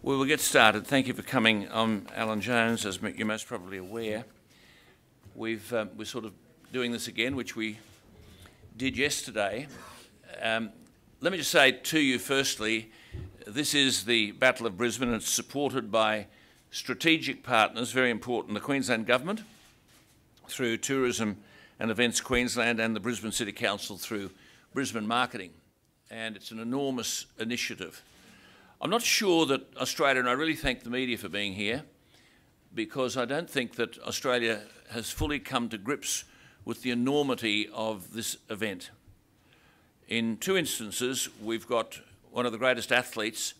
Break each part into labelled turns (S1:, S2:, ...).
S1: We will get started. Thank you for coming. I'm Alan Jones, as you're most probably aware. We're sort of doing this again, which we did yesterday. Let me just say to you firstly, this is the Battle of Brisbane, and it's supported by strategic partners, very important, the Queensland Government through Tourism and Events Queensland and the Brisbane City Council through Brisbane Marketing. And it's an enormous initiative. I'm not sure that Australia, and I really thank the media for being here, because I don't think that Australia has fully come to grips with the enormity of this event. In two instances, we've got one of the greatest athletes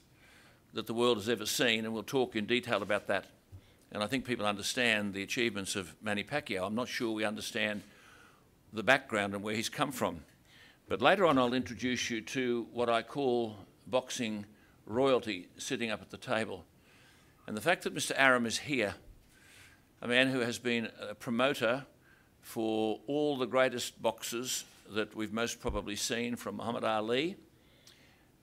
S1: that the world has ever seen, and we'll talk in detail about that. And I think people understand the achievements of Manny Pacquiao. I'm not sure we understand the background and where he's come from. But later on, I'll introduce you to what I call boxing royalty sitting up at the table. And the fact that Mr. Aram is here, a man who has been a promoter for all the greatest boxers that we've most probably seen, from Muhammad Ali,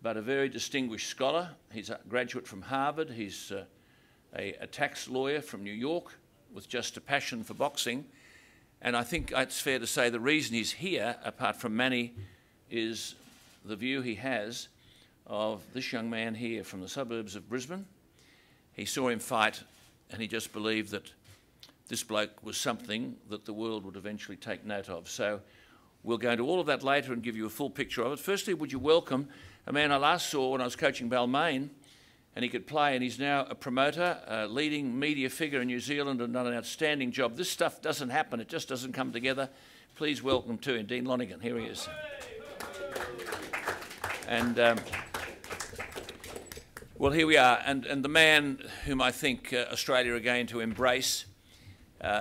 S1: but a very distinguished scholar. He's a graduate from Harvard. He's a tax lawyer from New York with just a passion for boxing. And I think it's fair to say the reason he's here, apart from Manny, is the view he has of this young man here from the suburbs of Brisbane. He saw him fight and he just believed that this bloke was something that the world would eventually take note of. So we'll go into all of that later and give you a full picture of it. Firstly, would you welcome a man I last saw when I was coaching Balmain, and he could play, and he's now a promoter, a leading media figure in New Zealand, and done an outstanding job. This stuff doesn't happen, it just doesn't come together. Please welcome to him, Dean Lonergan. Here he is. And well, here we are, and the man whom I think Australia are going to embrace.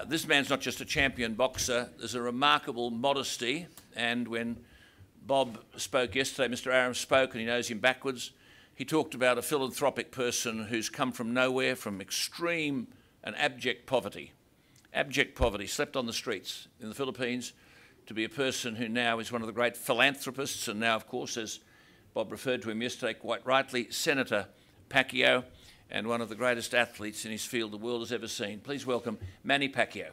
S1: This man's not just a champion boxer. There's a remarkable modesty, and when Bob spoke yesterday, Mr. Aram spoke, and he knows him backwards. He talked about a philanthropic person who's come from nowhere, from extreme and abject poverty. Abject poverty, slept on the streets in the Philippines, to be a person who now is one of the great philanthropists, and now, of course, as Bob referred to him yesterday, quite rightly, Senator Pacquiao, and one of the greatest athletes in his field the world has ever seen. Please welcome Manny Pacquiao.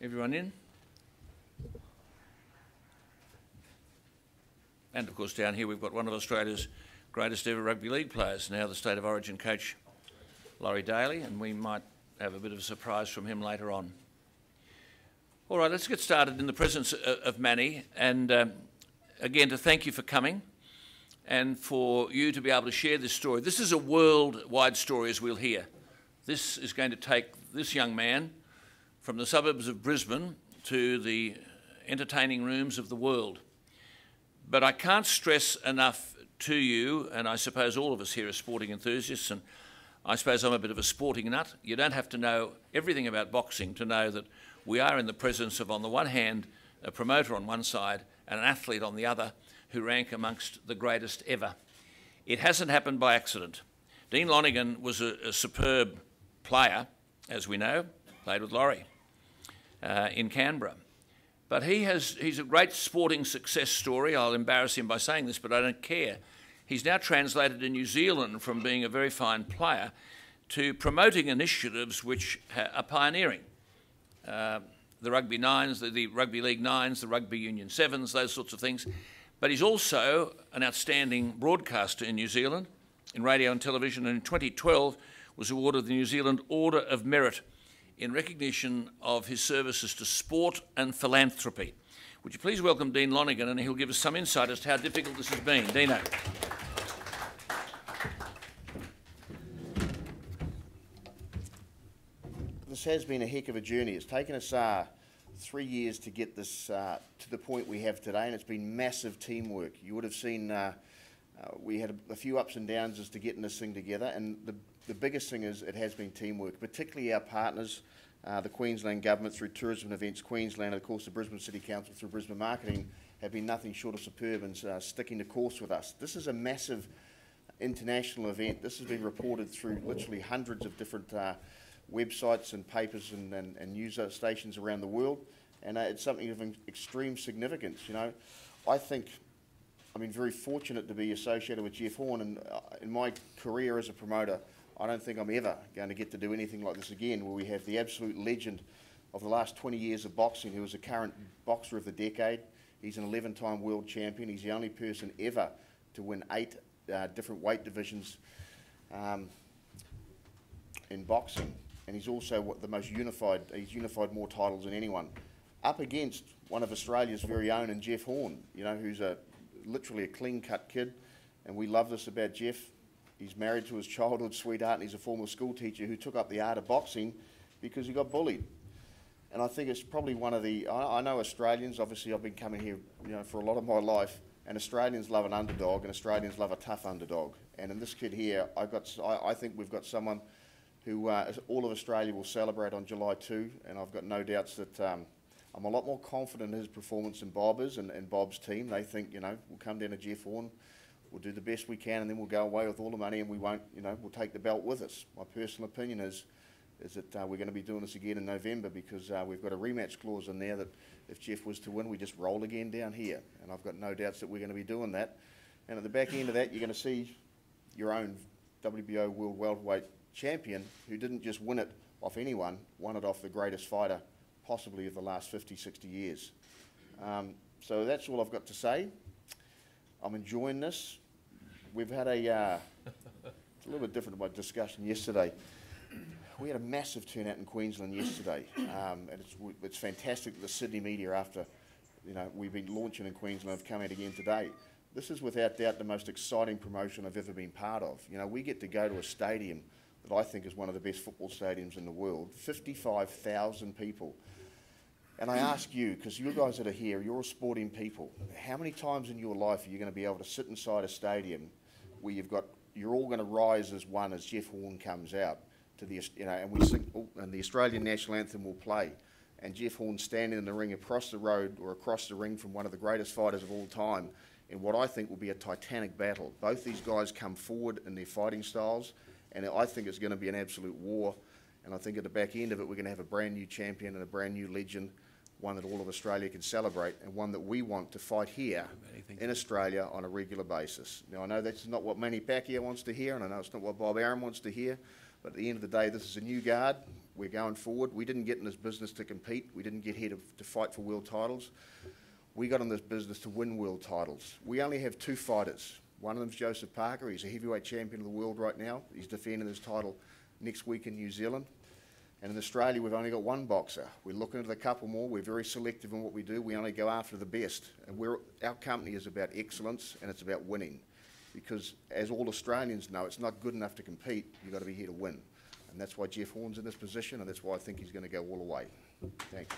S1: Everyone in? And of course down here we've got one of Australia's greatest ever rugby league players, now the State of Origin coach, Laurie Daly, and we might have a bit of a surprise from him later on. All right, let's get started in the presence of Manny, and again to thank you for coming and for you to be able to share this story. This is a worldwide story, as we'll hear. This is going to take this young man from the suburbs of Brisbane to the entertaining rooms of the world. But I can't stress enough to you, and I suppose all of us here are sporting enthusiasts, and I suppose I'm a bit of a sporting nut. You don't have to know everything about boxing to know that we are in the presence of, on the one hand, a promoter on one side and an athlete on the other who rank amongst the greatest ever. It hasn't happened by accident. Dean Lonergan was a superb player, as we know, played with Laurie in Canberra. But he's a great sporting success story. I'll embarrass him by saying this, but I don't care. He's now translated in New Zealand from being a very fine player to promoting initiatives which are pioneering. The Rugby Nines, the Rugby League Nines, the Rugby Union Sevens, those sorts of things. But he's also an outstanding broadcaster in New Zealand, in radio and television, and in 2012 was awarded the New Zealand Order of Merit in recognition of his services to sport and philanthropy. Would you please welcome Dean Lonergan, and he'll give us some insight as to how difficult this has been. Dino.
S2: This has been a heck of a journey. It's taken us 3 years to get this to the point we have today, and it's been massive teamwork. You would have seen we had a few ups and downs as to getting this thing together, and the biggest thing is it has been teamwork, particularly our partners, the Queensland Government through Tourism and Events Queensland, and of course the Brisbane City Council through Brisbane Marketing have been nothing short of superb in sticking the course with us. This is a massive international event. This has been reported through literally hundreds of different websites and papers and news stations around the world, and it's something of extreme significance. You know, I think I've been very fortunate to be associated with Jeff Horn, and in my career as a promoter, I don't think I'm ever going to get to do anything like this again, where we have the absolute legend of the last 20 years of boxing, who is the current boxer of the decade. He's an 11-time world champion. He's the only person ever to win 8 different weight divisions in boxing, and he's also the most unified. He's unified more titles than anyone, up against one of Australia's very own, and Jeff Horn, you know, who's literally a clean-cut kid, and we love this about Jeff. He's married to his childhood sweetheart, and he's a former school teacher who took up the art of boxing because he got bullied. And I think it's probably one of the, I know Australians, obviously I've been coming here, you know, for a lot of my life, and Australians love an underdog, and Australians love a tough underdog. And in this kid here, I think we've got someone who all of Australia will celebrate on July 2, and I've got no doubts that I'm a lot more confident in his performance than Bob is, and Bob's team. They think, you know, we'll come down to Jeff Horn, we'll do the best we can, and then we'll go away with all the money, and we won't, you know, we'll take the belt with us. My personal opinion is that we're going to be doing this again in November, because we've got a rematch clause in there that if Jeff was to win, we just roll again down here. And I've got no doubts that we're going to be doing that. And at the back end of that, you're going to see your own WBO World Welterweight Champion, who didn't just win it off anyone, won it off the greatest fighter possibly of the last 50, 60 years. So that's all I've got to say. I'm enjoying this. We've had it's a little bit different to my discussion yesterday. We had a massive turnout in Queensland yesterday, and it's fantastic that the Sydney media, after, you know, we've been launching in Queensland, have come out again today. This is without doubt the most exciting promotion I've ever been part of. You know, we get to go to a stadium that I think is one of the best football stadiums in the world, 55,000 people. And I ask you, because you guys that are here, you're all sporting people, how many times in your life are you going to be able to sit inside a stadium where you're all going to rise as one as Jeff Horn comes out to the, you know, and we sing, and the Australian national anthem will play, and Jeff Horn standing in the ring across the road or across the ring from one of the greatest fighters of all time in what I think will be a titanic battle. Both these guys come forward in their fighting styles, and I think it's going to be an absolute war. And I think at the back end of it, we're going to have a brand new champion and a brand new legend, one that all of Australia can celebrate, and one that we want to fight here in Australia on a regular basis. Now, I know that's not what Manny Pacquiao wants to hear, and I know it's not what Bob Arum wants to hear, but at the end of the day, this is a new guard. We're going forward. We didn't get in this business to compete. We didn't get here to fight for world titles. We got in this business to win world titles. We only have 2 fighters. One of them's Joseph Parker. He's a heavyweight champion of the world right now. He's defending his title next week in New Zealand. And in Australia, we've only got 1 boxer. We're looking at a couple more. We're very selective in what we do. We only go after the best. And our company is about excellence, and it's about winning. Because as all Australians know, it's not good enough to compete. You've got to be here to win. And that's why Jeff Horn's in this position, and that's why I think he's going to go all the way. Thanks.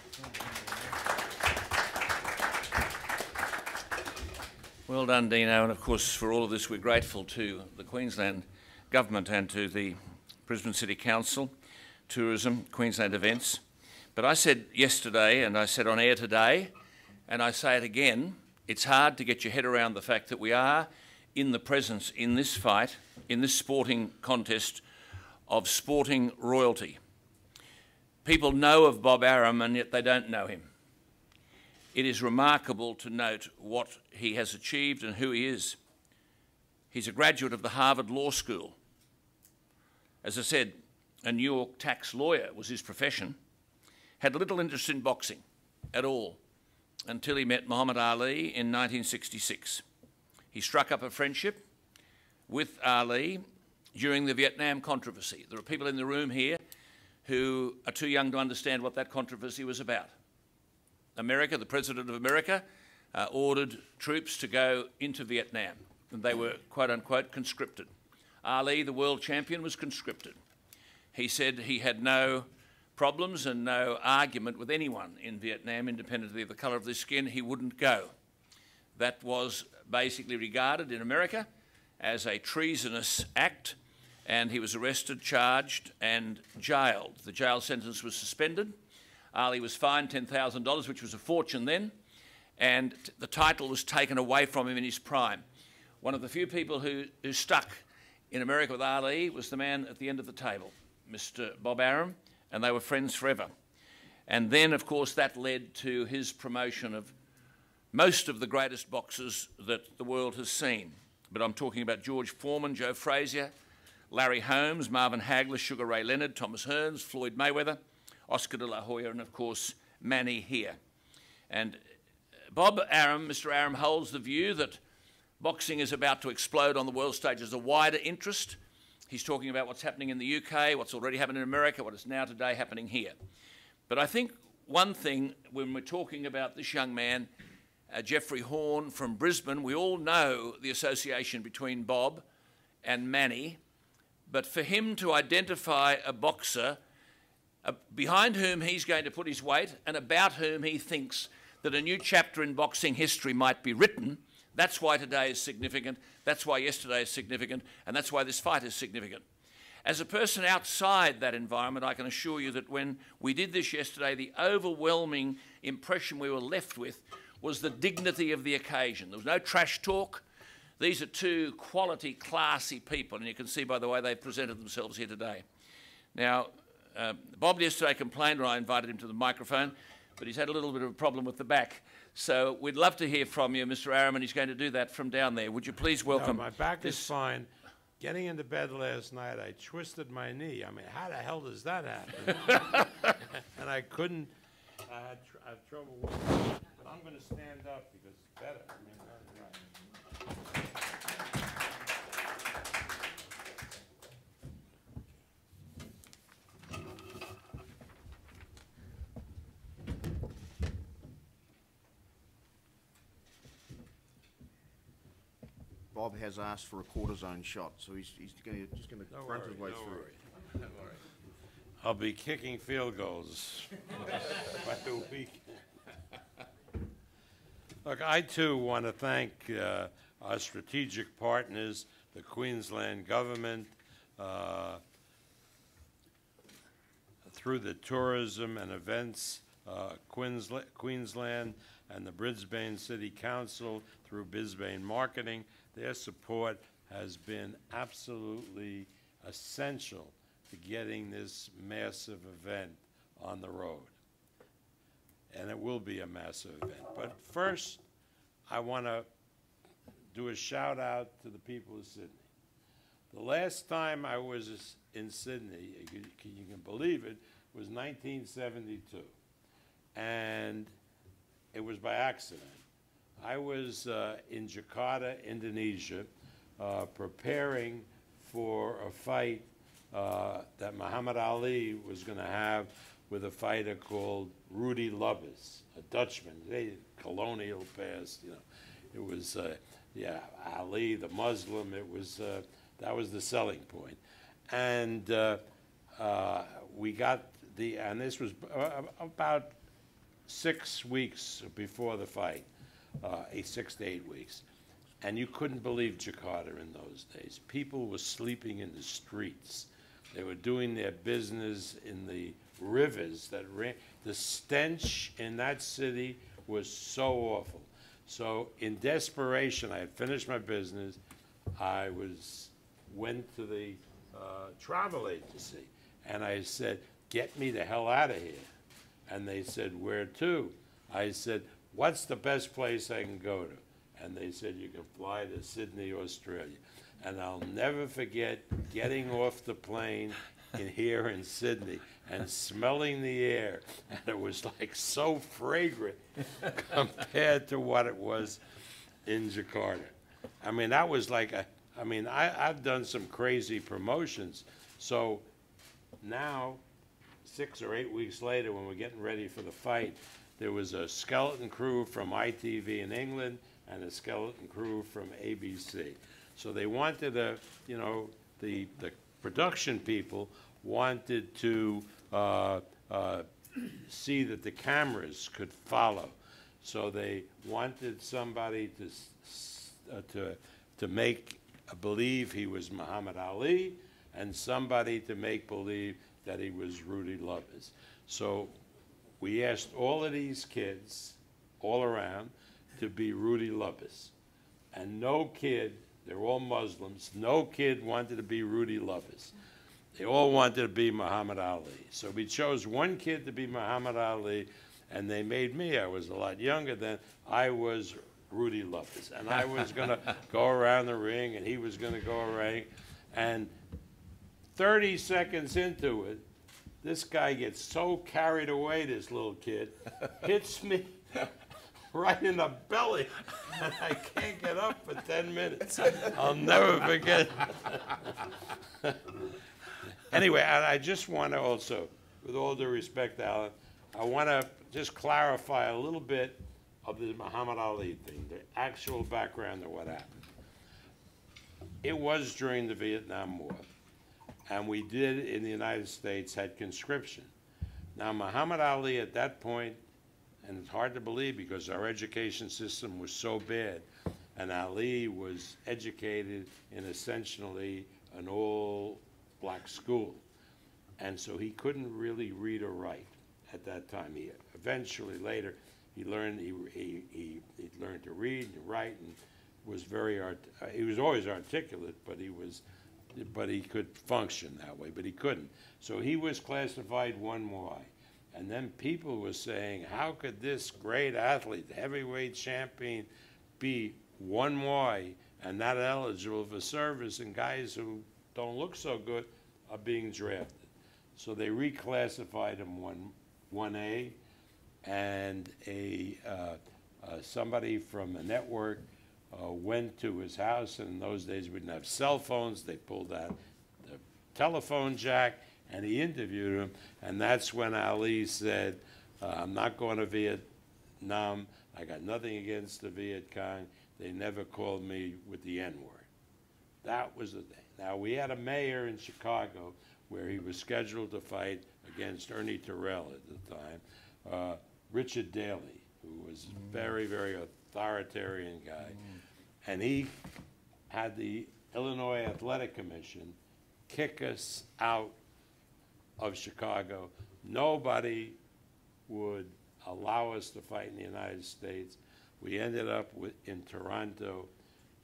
S1: Well done, Dino. And of course, for all of this, we're grateful to the Queensland Government and to the Brisbane City Council, Tourism, Queensland Events. But I said yesterday, and I said on air today, and I say it again, it's hard to get your head around the fact that we are in the presence, in this fight, in this sporting contest, of sporting royalty. People know of Bob Arum, and yet they don't know him. It is remarkable to note what he has achieved and who he is. He's a graduate of the Harvard Law School. As I said, a New York tax lawyer was his profession. Had little interest in boxing at all until he met Muhammad Ali in 1966. He struck up a friendship with Ali during the Vietnam controversy. There are people in the room here who are too young to understand what that controversy was about. America, the President of America, ordered troops to go into Vietnam, and they were, quote-unquote, conscripted. Ali, the world champion, was conscripted. He said he had no problems and no argument with anyone in Vietnam, independently of the colour of their skin. He wouldn't go. That was basically regarded in America as a treasonous act, and he was arrested, charged, and jailed. The jail sentence was suspended. Ali was fined $10,000, which was a fortune then, and the title was taken away from him in his prime. One of the few people who stuck in America with Ali was the man at the end of the table, Mr. Bob Arum, and they were friends forever. And then, of course, that led to his promotion of most of the greatest boxers that the world has seen. But I'm talking about George Foreman, Joe Frazier, Larry Holmes, Marvin Hagler, Sugar Ray Leonard, Thomas Hearns, Floyd Mayweather, Oscar de la Hoya, and of course, Manny here. And Bob Arum, Mr. Arum, holds the view that boxing is about to explode on the world stage as a wider interest. He's talking about what's happening in the UK, what's already happened in America, what is now today happening here. But I think one thing, when we're talking about this young man, Jeffrey Horn from Brisbane, we all know the association between Bob and Manny, but for him to identify a boxer behind whom he's going to put his weight and about whom he thinks that a new chapter in boxing history might be written, that's why today is significant, that's why yesterday is significant, and that's why this fight is significant. As a person outside that environment, I can assure you that when we did this yesterday, the overwhelming impression we were left with was the dignity of the occasion. There was no trash talk. These are two quality, classy people, and you can see by the way they've presented themselves here today. Now, Bob yesterday complained when I invited him to the microphone, but he's had a little bit of a problem with the back. So we'd love to hear from you, Mr. Arum, and he's going to do that from down there. Would you please welcome...
S3: No, my back is fine. Getting into bed last night, I twisted my knee. I mean, how the hell does that happen? And I couldn't... I have trouble with it. But I'm going to stand up because it's better. I mean, right.
S2: Bob has asked for a cortisone shot, so he's just going to grunt his way through.
S3: I'll be kicking field goals by the week. Look, I too want to thank our strategic partners, the Queensland government, through the tourism and events, Queensland and the Brisbane City Council through Brisbane Marketing. Their support has been absolutely essential to getting this massive event on the road. And it will be a massive event. But first, I want to do a shout out to the people of Sydney. The last time I was in Sydney, you can believe it, was 1972. And it was by accident. I was in Jakarta, Indonesia, preparing for a fight that Muhammad Ali was going to have with a fighter called Rudy Lubbers, a Dutchman. They colonial past, you know. It was, Ali, the Muslim. It was that was the selling point, and we got and this was about 6 weeks before the fight. 6 to 8 weeks. And you couldn't believe Jakarta in those days. People were sleeping in the streets. They were doing their business in the rivers that ran. The stench in that city was so awful. So in desperation, I had finished my business. I went to the travel agency, and I said, "Get me the hell out of here." And they said, "Where to?" I said, "What's the best place I can go to?" And they said, "You can fly to Sydney, Australia." And I'll never forget getting off the plane here in Sydney and smelling the air. And it was like so fragrant compared to what it was in Jakarta. I mean, that was like I've done some crazy promotions. So now, 6 or 8 weeks later, when we're getting ready for the fight, there was a skeleton crew from ITV in England and a skeleton crew from ABC. So they wanted the production people wanted to see that the cameras could follow. So they wanted somebody to make believe he was Muhammad Ali and somebody to make believe that he was Rudy Lubbers. So we asked all of these kids all around to be Rudy Lubbers. And no kid They're all Muslims. No kid wanted to be Rudy Lovers. They all wanted to be Muhammad Ali. So we chose one kid to be Muhammad Ali, and they made me. I was a lot younger then. I was Rudy Lovers, and I was going to go around the ring, and he was going to go around. And 30 seconds into it, this guy gets so carried away, this little kid, hits me right in the belly, and I can't get up for 10 minutes. I'll never forget. Anyway, I just want to also, with all due respect, Alan, I want to just clarify a little bit of the Muhammad Ali thing, the actual background of what happened. It was during the Vietnam War, and we did, in the United States, had conscription. Now, Muhammad Ali at that point, and it's hard to believe because our education system was so bad, and Ali was educated in essentially an all-black school. And so he couldn't really read or write at that time. He eventually, later, he learned he learned to read and write, and was he was always articulate, but he could function that way, but he couldn't. So he was classified 1Y. And then people were saying, how could this great athlete, heavyweight champion, be 1Y and not eligible for service, and guys who don't look so good are being drafted? So they reclassified him 1A, and somebody from a network went to his house, and in those days we didn't have cell phones. They pulled out the telephone jack, and he interviewed him, and that's when Ali said, I'm not going to Vietnam. I got nothing against the Viet Cong. They never called me with the N-word. That was the thing. Now, we had a mayor in Chicago where he was scheduled to fight against Ernie Terrell at the time, Richard Daley, who was a very, very authoritarian guy. And he had the Illinois Athletic Commission kick us out of Chicago. Nobody would allow us to fight in the United States. We ended up in Toronto.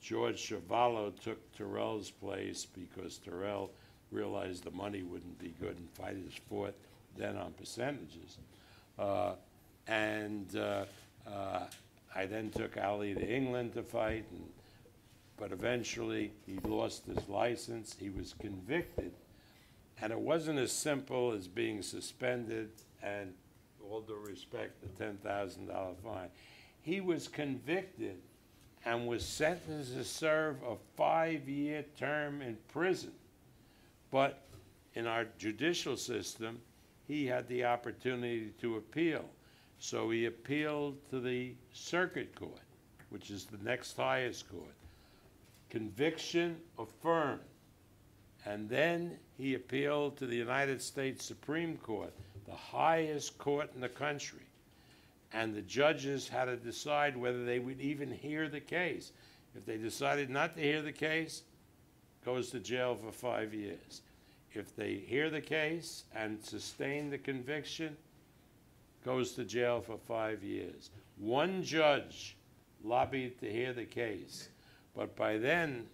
S3: George Chavallo took Terrell's place because Terrell realized the money wouldn't be good, and fighters fought then on percentages. I then took Ali to England to fight, but eventually he lost his license. He was convicted, and it wasn't as simple as being suspended and, all due respect, the $10,000 fine. He was convicted and was sentenced to serve a 5-year term in prison. But in our judicial system, he had the opportunity to appeal. So he appealed to the circuit court, which is the next highest court. Conviction affirmed. And then he appealed to the United States Supreme Court, the highest court in the country. And the judges had to decide whether they would even hear the case. If they decided not to hear the case, goes to jail for 5 years. If they hear the case and sustain the conviction, goes to jail for 5 years. One judge lobbied to hear the case, but by then,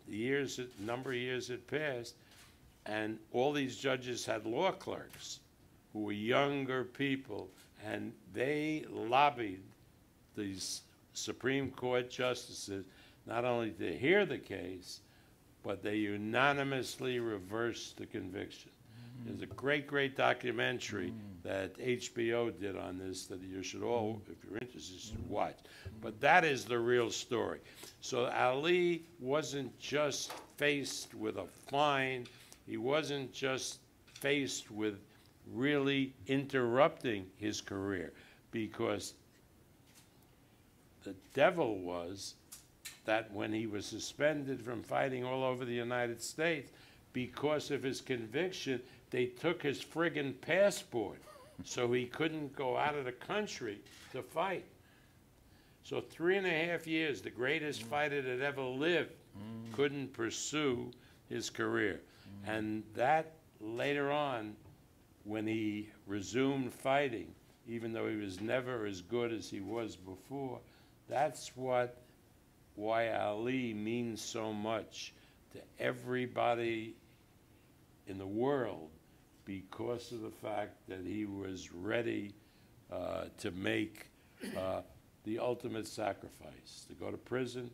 S3: number of years had passed, and all these judges had law clerks who were younger people, and they lobbied these Supreme Court justices not only to hear the case, but they unanimously reversed the conviction. There's a great, great documentary that HBO did on this that you should all, if you're interested, should watch. But that is the real story. So Ali wasn't just faced with a fine. He wasn't just faced with really interrupting his career, because the devil was that when he was suspended from fighting all over the United States, because of his conviction, they took his friggin' passport, so he couldn't go out of the country to fight. So 3.5 years, the greatest fighter that ever lived couldn't pursue his career. And that, later on, when he resumed fighting, even though he was never as good as he was before, that's what why Ali means so much to everybody in the world, because of the fact that he was ready to make the ultimate sacrifice, to go to prison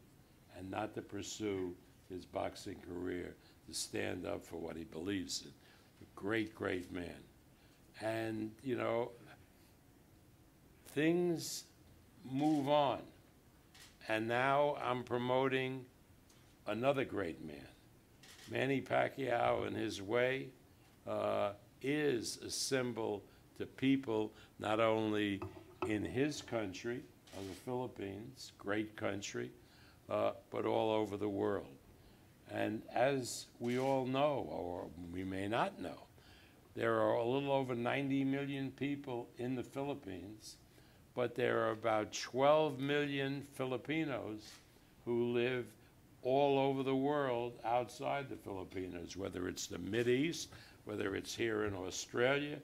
S3: and not to pursue his boxing career, to stand up for what he believes in. A great, great man. And, you know, things move on. And now I'm promoting another great man. Manny Pacquiao, in his way, is a symbol to people not only in his country, of the Philippines, great country, but all over the world. And as we all know, or we may not know, there are a little over 90 million people in the Philippines, but there are about 12 million Filipinos who live all over the world outside the Filipinos, whether it's the Mideast, whether it's here in Australia,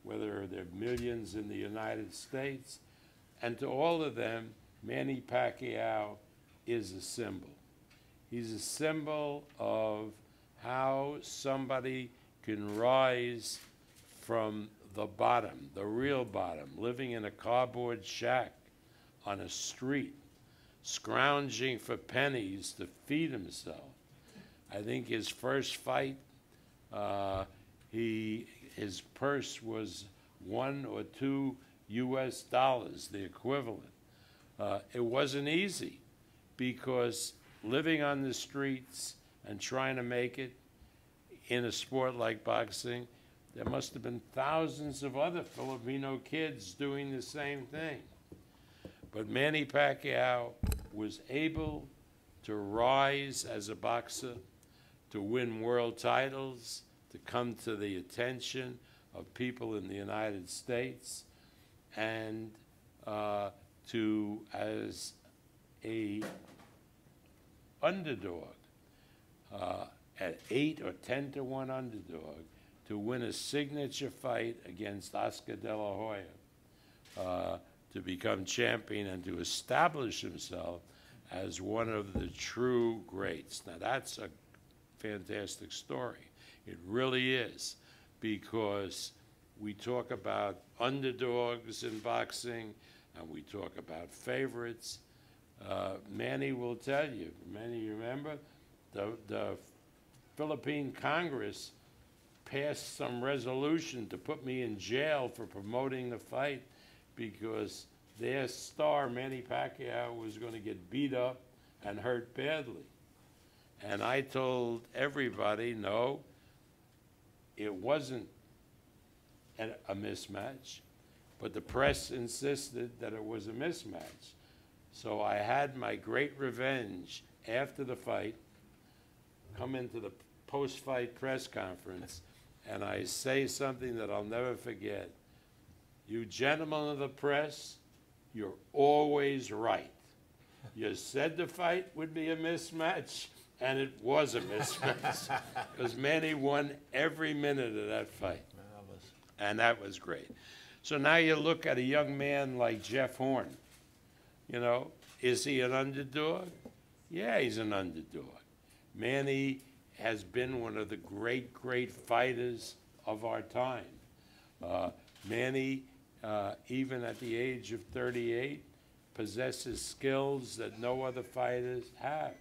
S3: whether there are millions in the United States. And to all of them, Manny Pacquiao is a symbol. He's a symbol of how somebody can rise from the bottom, the real bottom, living in a cardboard shack on a street, scrounging for pennies to feed himself. I think his first fight, his purse was $1 or $2 US, the equivalent. It wasn't easy, because living on the streets and trying to make it in a sport like boxing, there must have been thousands of other Filipino kids doing the same thing. But Manny Pacquiao was able to rise as a boxer, to win world titles, to come to the attention of people in the United States, and to, as a underdog, at 8 or 10 to 1 underdog, to win a signature fight against Oscar De La Hoya, to become champion and to establish himself as one of the true greats. Now that's a fantastic story. It really is, because we talk about underdogs in boxing and we talk about favorites. Manny will tell you, Manny, you remember, the Philippine Congress passed some resolution to put me in jail for promoting the fight, because their star, Manny Pacquiao, was going to get beat up and hurt badly. And I told everybody, no, it wasn't a mismatch, but the press insisted that it was a mismatch. So I had my great revenge after the fight, come into the post-fight press conference, and I say something that I'll never forget. You gentlemen of the press, you're always right. You said the fight would be a mismatch, and it was a mismatch, because Manny won every minute of that fight. And that was great. So now you look at a young man like Jeff Horn. You know, is he an underdog? Yeah, he's an underdog. Manny has been one of the great, great fighters of our time. Manny, even at the age of 38, possesses skills that no other fighters have.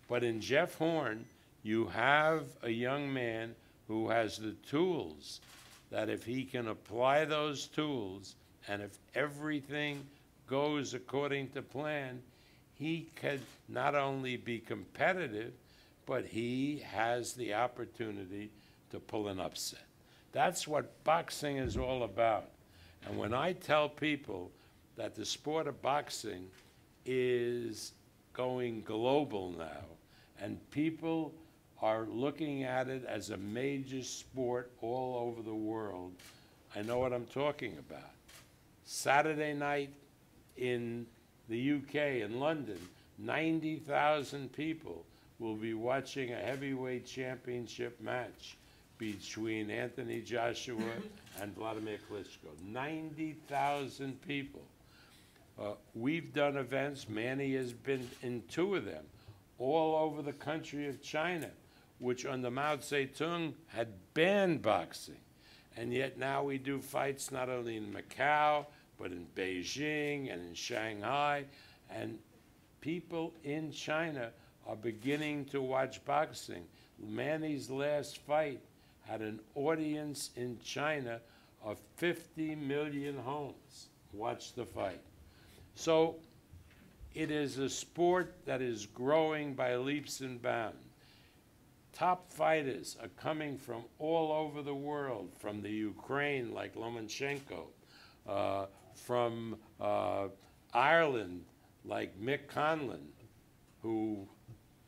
S3: But in Jeff Horn, you have a young man who has the tools that, if he can apply those tools, and if everything goes according to plan, he could not only be competitive, but he has the opportunity to pull an upset. That's what boxing is all about. And when I tell people that the sport of boxing is going global now, and people are looking at it as a major sport all over the world, I know what I'm talking about. Saturday night in the UK, in London, 90,000 people will be watching a heavyweight championship match between Anthony Joshua and Vladimir Klitschko. 90,000 people. We've done events, Manny has been in 2 of them, all over the country of China, which under Mao Zedong had banned boxing. And yet now we do fights not only in Macau, but in Beijing and in Shanghai. And people in China are beginning to watch boxing. Manny's last fight had an audience in China of 50 million homes watch the fight. So it is a sport that is growing by leaps and bounds. Top fighters are coming from all over the world, from the Ukraine, like Lomachenko, from Ireland, like Mick Conlan, who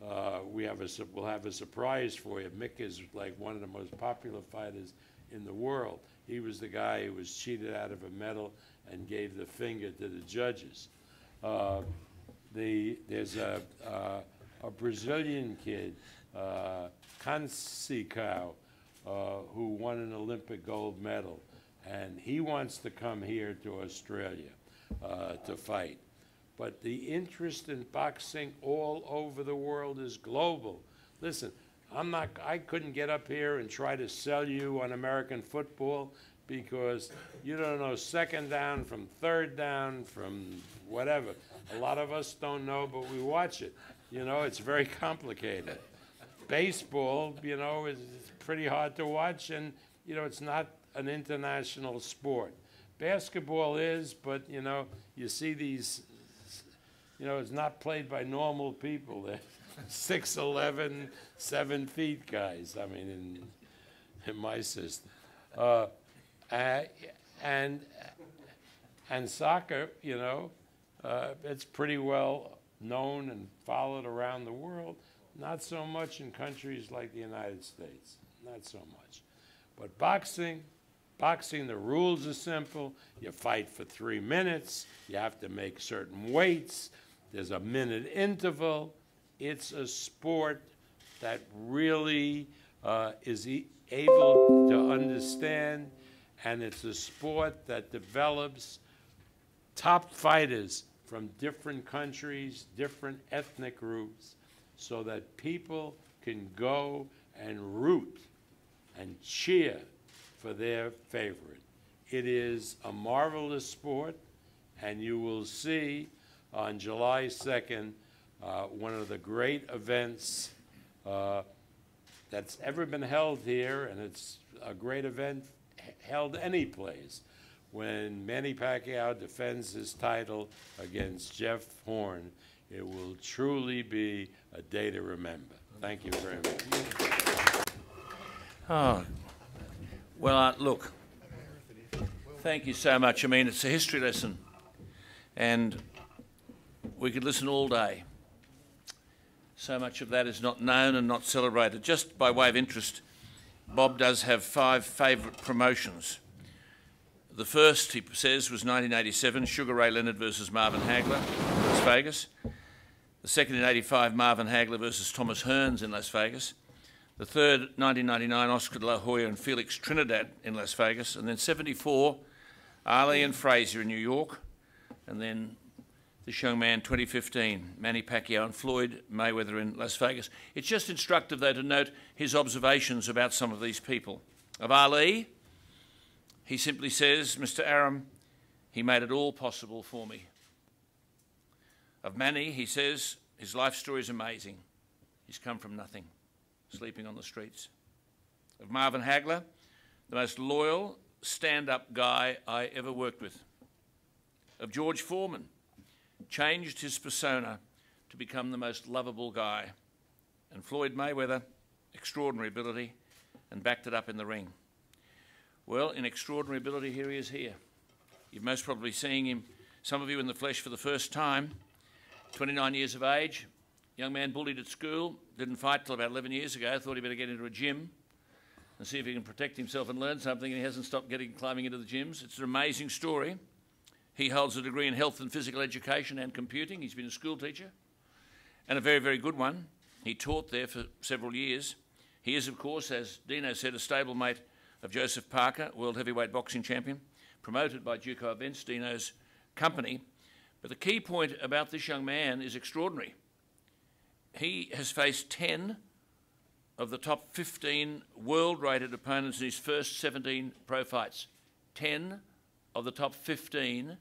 S3: we'll have a surprise for you. Mick is like one of the most popular fighters in the world. He was the guy who was cheated out of a medal and gave the finger to the judges. There's a Brazilian kid, Pacquiao, who won an Olympic gold medal, and he wants to come here to Australia to fight. But the interest in boxing all over the world is global. Listen, I couldn't get up here and try to sell you on American football because you don't know second down from third down from whatever. A lot of us don't know, but we watch it. You know, it's very complicated. Baseball, you know, is pretty hard to watch, and, you know, it's not an international sport. Basketball is, but, you know, you see these, you know, it's not played by normal people. They're 6'11", 7 feet guys, I mean, in my system. And soccer, you know, it's pretty well known and followed around the world. Not so much in countries like the United States, not so much. But boxing, the rules are simple. You fight for 3 minutes. You have to make certain weights. There's a minute interval. It's a sport that really is able to understand, and it's a sport that develops top fighters from different countries, different ethnic groups, so that people can go and root and cheer for their favorite. It is a marvelous sport, and you will see on July 2nd one of the great events that's ever been held here, and it's a great event held any place, when Manny Pacquiao defends his title against Jeff Horn. It will truly be a day to remember. Thank you very much.
S1: Oh, well, look, thank you so much. I mean, it's a history lesson, and we could listen all day. So much of that is not known and not celebrated. Just by way of interest, Bob does have 5 favourite promotions. The first, he says, was 1987, Sugar Ray Leonard versus Marvin Hagler, Las Vegas. The second in 85, Marvin Hagler versus Thomas Hearns in Las Vegas. The third, 1999, Oscar de la Hoya and Felix Trinidad in Las Vegas. And then 74, Ali and Frazier in New York. And then this young man, 2015, Manny Pacquiao and Floyd Mayweather in Las Vegas. It's just instructive, though, to note his observations about some of these people. Of Ali, he simply says, Mr. Aram, he made it all possible for me. Of Manny, he says, his life story is amazing. He's come from nothing, sleeping on the streets. Of Marvin Hagler, the most loyal, stand-up guy I ever worked with. Of George Foreman, changed his persona to become the most lovable guy. And Floyd Mayweather, extraordinary ability, and backed it up in the ring. Well, in extraordinary ability, here he is here. You've most probably seen him, some of you in the flesh for the first time. 29 years of age, young man bullied at school, didn't fight till about 11 years ago, thought he better get into a gym and see if he can protect himself and learn something, and he hasn't stopped climbing into the gyms. It's an amazing story. He holds a degree in health and physical education and computing. He's been a school teacher, and a very, very good one. He taught there for several years. He is, of course, as Dino said, a stablemate of Joseph Parker, world heavyweight boxing champion, promoted by Duco Events, Dino's company. But the key point about this young man is extraordinary. He has faced 10 of the top 15 world-rated opponents in his first 17 pro fights. 10 of the top 15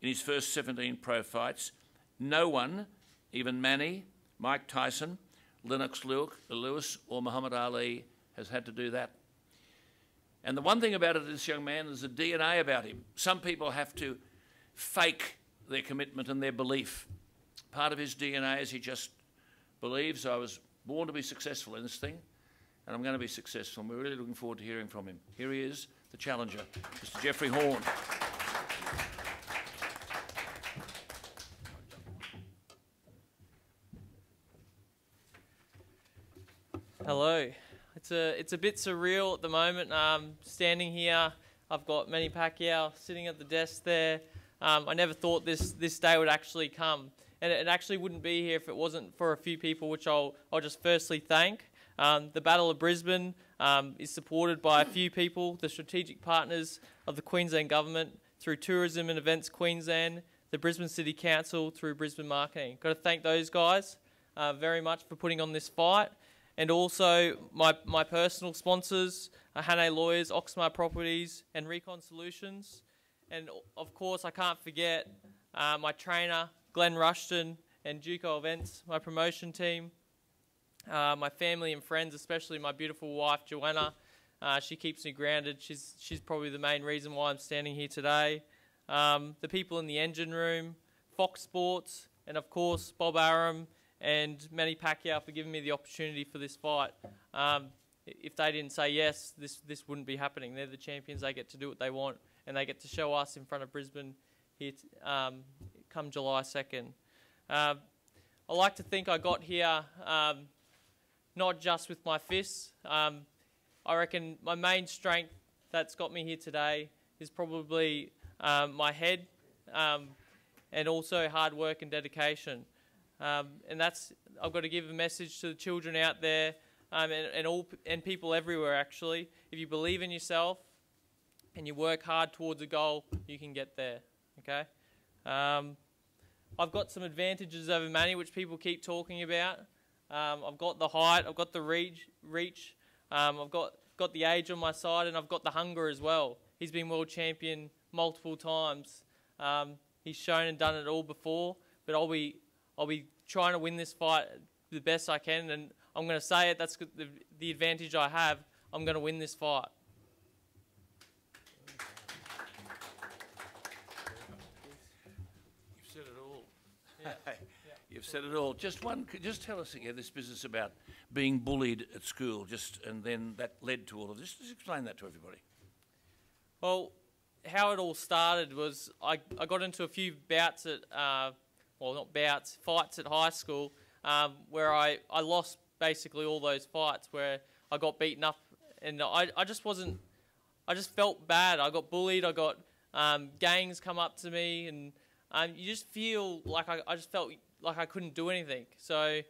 S1: in his first 17 pro fights. No one, even Manny, Mike Tyson, Lennox Lewis or Muhammad Ali, has had to do that. And the one thing about it, this young man, is the DNA about him. Some people have to fake their commitment and their belief. Part of his DNA is he just believes, I was born to be successful in this thing, and I'm going to be successful. And we're really looking forward to hearing from him. Here he is, the challenger, Mr. Jeffrey Horn.
S4: Hello. It's a bit surreal at the moment. Standing here, I've got Manny Pacquiao sitting at the desk there. I never thought this day would actually come, and it actually wouldn't be here if it wasn't for a few people, which I'll just firstly thank. The Battle of Brisbane is supported by a few people, the strategic partners of the Queensland Government through Tourism and Events Queensland, the Brisbane City Council through Brisbane Marketing. Got to thank those guys very much for putting on this fight. And also my personal sponsors, Hannay Lawyers, Oxmar Properties and Recon Solutions. And of course, I can't forget my trainer, Glenn Rushton, and Juco Events, my promotion team. My family and friends, especially my beautiful wife, Joanna. She keeps me grounded. She's probably the main reason why I'm standing here today. The people in the engine room, Fox Sports, and of course, Bob Arum, and Manny Pacquiao for giving me the opportunity for this fight. If they didn't say yes, this wouldn't be happening. They're the champions. They get to do what they want, and they get to show us in front of Brisbane here come July 2nd. I like to think I got here not just with my fists. I reckon my main strength that's got me here today is probably my head and also hard work and dedication. And I've got to give a message to the children out there and people everywhere actually. If you believe in yourself and you work hard towards a goal, you can get there, okay? I've got some advantages over Manny, which people keep talking about. I've got the height, I've got the reach, I've got the age on my side, and I've got the hunger as well. He's been world champion multiple times. He's shown and done it all before, but I'll be trying to win this fight the best I can, and I'm going to say it, that's the advantage I have. I'm going to win this fight.
S1: You've said it all. Yeah. You've said it all. Just tell us again this business about being bullied at school, and then that led to all of this. Just explain that to everybody.
S4: Well, how it all started was I got into a few bouts at, well, not bouts, fights at high school, where I lost basically all those fights where I got beaten up, and I just felt bad. I got bullied, I got gangs come up to me, and you just feel like I just felt like I couldn't do anything. So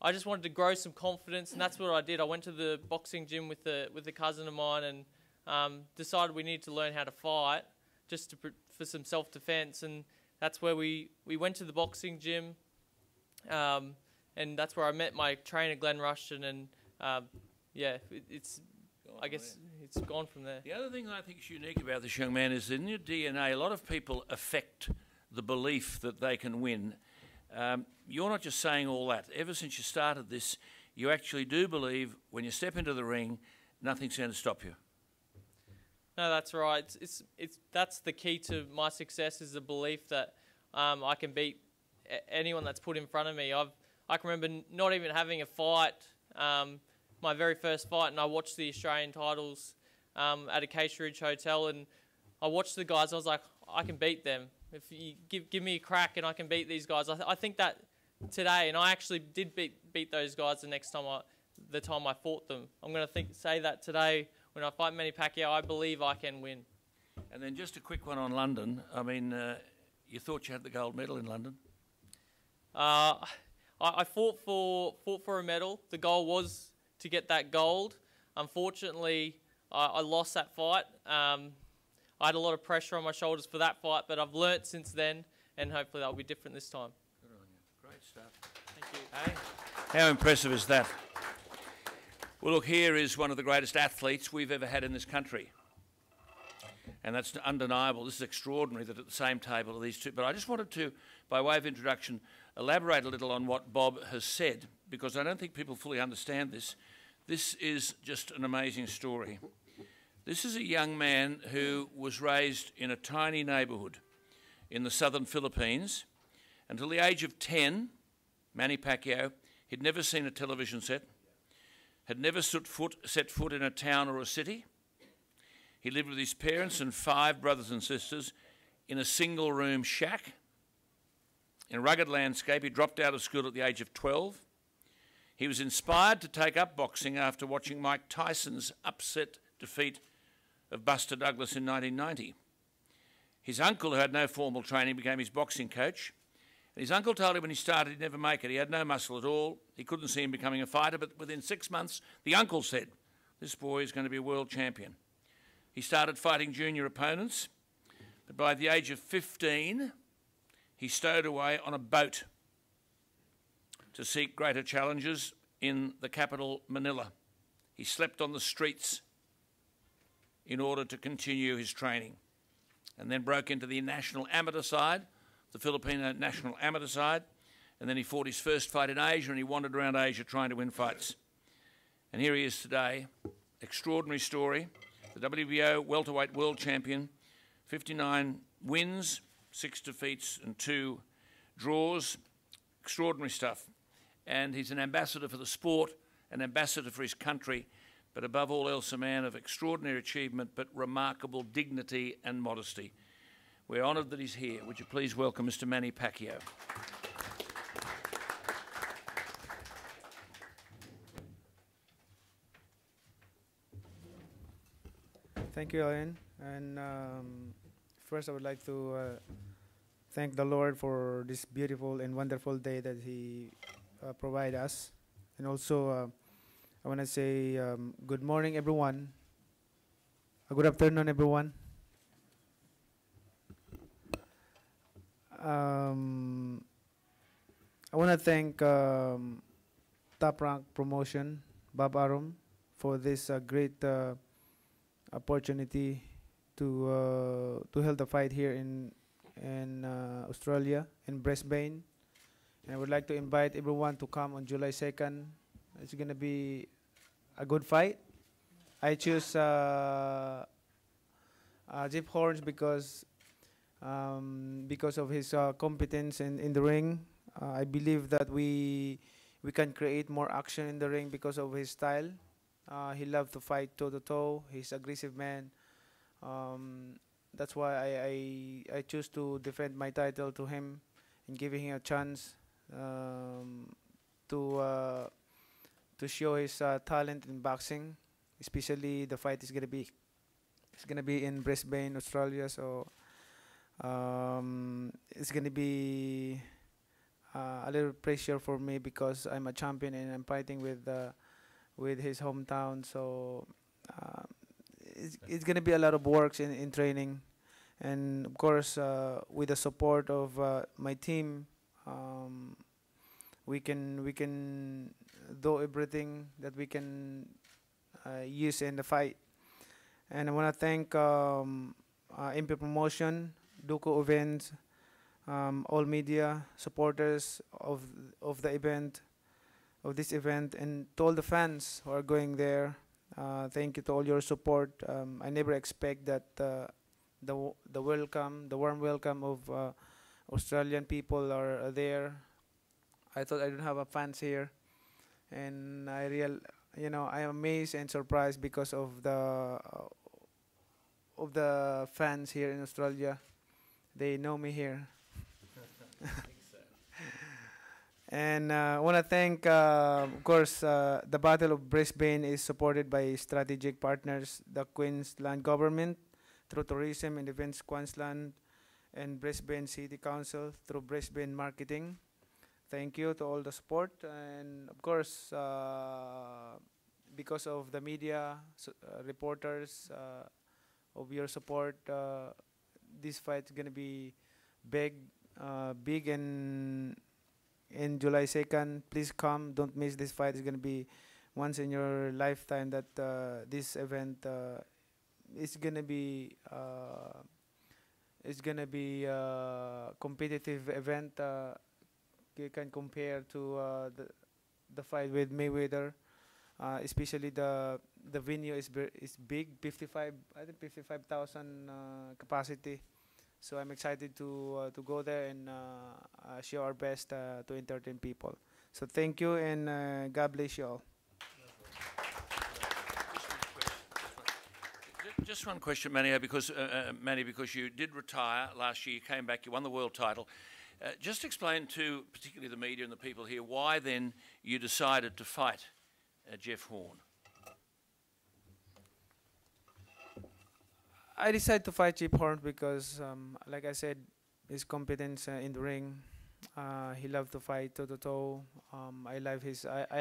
S4: I just wanted to grow some confidence, and that's what I did. I went to the boxing gym with a cousin of mine and decided we needed to learn how to fight just for some self-defense, and that's where we went to the boxing gym, and that's where I met my trainer, Glenn Rushton, and yeah, I guess it's gone from there.
S1: The other thing I think is unique about this young man is in your DNA, a lot of people affect the belief that they can win. You're not just saying all that. Ever since you started this, you actually do believe when you step into the ring, nothing's going to stop you.
S4: No, that's right. That's the key to my success, is the belief that I can beat anyone that's put in front of me. I can remember not even having a fight, my very first fight, and I watched the Australian titles at a Case Ridge hotel, and I watched the guys. I was like, I can beat them. If you give me a crack and I can beat these guys. I think that today, and I actually did beat those guys the time I fought them. I'm going to say that today when I fight Manny Pacquiao, I believe I can win.
S1: And then just a quick one on London. I mean, you thought you had the gold medal in London?
S4: I fought for a medal. The goal was to get that gold. Unfortunately, I lost that fight. I had a lot of pressure on my shoulders for that fight, but I've learnt since then, and hopefully that'll be different this time.
S1: Good on you. Great stuff.
S4: Thank you.
S1: Hey? How impressive is that? Well, look, here is one of the greatest athletes we've ever had in this country. And that's undeniable. This is extraordinary that at the same table are these two. But I just wanted to, by way of introduction, elaborate a little on what Bob has said, because I don't think people fully understand this. This is just an amazing story. This is a young man who was raised in a tiny neighbourhood in the southern Philippines. Until the age of 10, Manny Pacquiao, he'd never seen a television set, had never set foot in a town or a city. He lived with his parents and 5 brothers and sisters in a single-room shack. In a rugged landscape, he dropped out of school at the age of 12. He was inspired to take up boxing after watching Mike Tyson's upset defeat of Buster Douglas in 1990. His uncle, who had no formal training, became his boxing coach. And his uncle told him when he started he'd never make it. He had no muscle at all. He couldn't see him becoming a fighter, but within 6 months, the uncle said, "This boy is going to be a world champion." He started fighting junior opponents, but by the age of 15, he stowed away on a boat to seek greater challenges in the capital, Manila. He slept on the streets in order to continue his training, and then broke into the national amateur side, the Filipino national amateur side, and then he fought his first fight in Asia, and he wandered around Asia trying to win fights. And here he is today. Extraordinary story. The WBO welterweight world champion, 59 wins, 6 defeats and 2 draws. Extraordinary stuff. And he's an ambassador for the sport, an ambassador for his country, but above all else a man of extraordinary achievement but remarkable dignity and modesty. We're honoured that he's here. Would you please welcome Mr. Manny Pacquiao.
S5: Thank you, Ian. And first, I would like to thank the Lord for this beautiful and wonderful day that He provided us. And also, I want to say good morning, everyone. Good afternoon, everyone. I want to thank Top Rank Promotion, Bob Arum, for this great opportunity to hold the fight here in Australia, in Brisbane. And I would like to invite everyone to come on July 2nd. It's going to be a good fight. I choose Jeff Horns because of his competence in the ring. I believe that we can create more action in the ring because of his style. He loves to fight toe-to-toe. He's an aggressive man. That's why I choose to defend my title to him and giving him a chance to show his talent in boxing. Especially the fight is gonna be in Brisbane, Australia. So it's gonna be a little pressure for me because I'm a champion and I'm fighting with his hometown. So it's gonna be a lot of works in training, and of course with the support of my team, we can do everything that we can use in the fight. And I want to thank MP Promotion, Duco Events, all media supporters of the event, of this event, and to all the fans who are going there. Thank you to all your support. I never expect that the warm welcome of Australian people are there. I thought I don't have a fans here, and I am amazed and surprised because of the fans here in Australia. They know me here. And I want to thank, of course, the Battle of Brisbane is supported by strategic partners, the Queensland Government through Tourism and Events Queensland, and Brisbane City Council through Brisbane Marketing. Thank you to all the support, and of course, because of the media, reporters, of your support, this fight is going to be big big in July 2nd. Please come. Don't miss this fight. It's gonna be once in your lifetime that this event is gonna be. It's gonna be a competitive event. You can compare to the fight with Mayweather, especially the venue is big, 55, I think 55,000 capacity. So I'm excited to go there and show our best to entertain people. So thank you, and God bless you all.
S1: Just one question, Manny, because you did retire last year, you came back, you won the world title. Just explain to particularly the media and the people here why then you decided to fight Jeff Horn.
S5: I decided to fight Jeff Horn because, like I said, his competence in the ring. He loved to fight toe to toe. I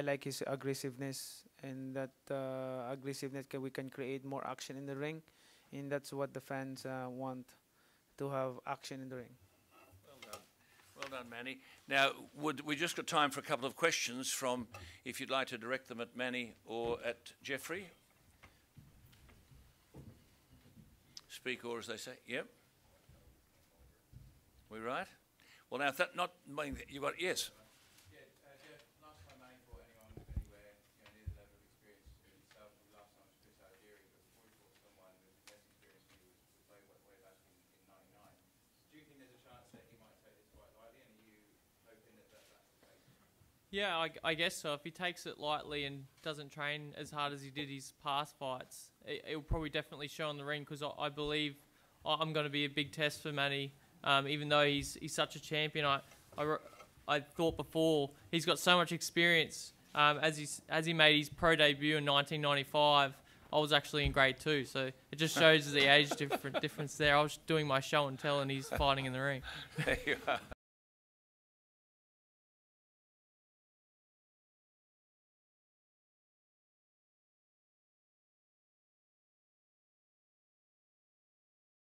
S5: like his aggressiveness, and that aggressiveness we can create more action in the ring, and that's what the fans want, to have action in the ring.
S1: Well done, Manny. Now, we just got time for a couple of questions from, if you'd like to direct them at Manny or at Jeffrey. Speak or, as they say. Yep. We right? Well, now, if that not you got yes.
S6: Yeah, Jeff. Last time Manny fought anyone anywhere, near the level of experience as yourself. The last time was Chris Algieri, but before he fought someone with less experience than you was way back in '99. Do you think there's a chance that he might take this quite lightly, and are you hoping that that's the case?
S4: Yeah, I guess so. If he takes it lightly and doesn't train as hard as he did his past fights, it will probably definitely show in the ring, because I believe I'm going to be a big test for Manny. Even though he's such a champion, I thought before he's got so much experience. As he made his pro debut in 1995, I was actually in grade 2, so it just shows the age difference there. I was doing my show and tell, and he's fighting in the ring.
S1: There you are.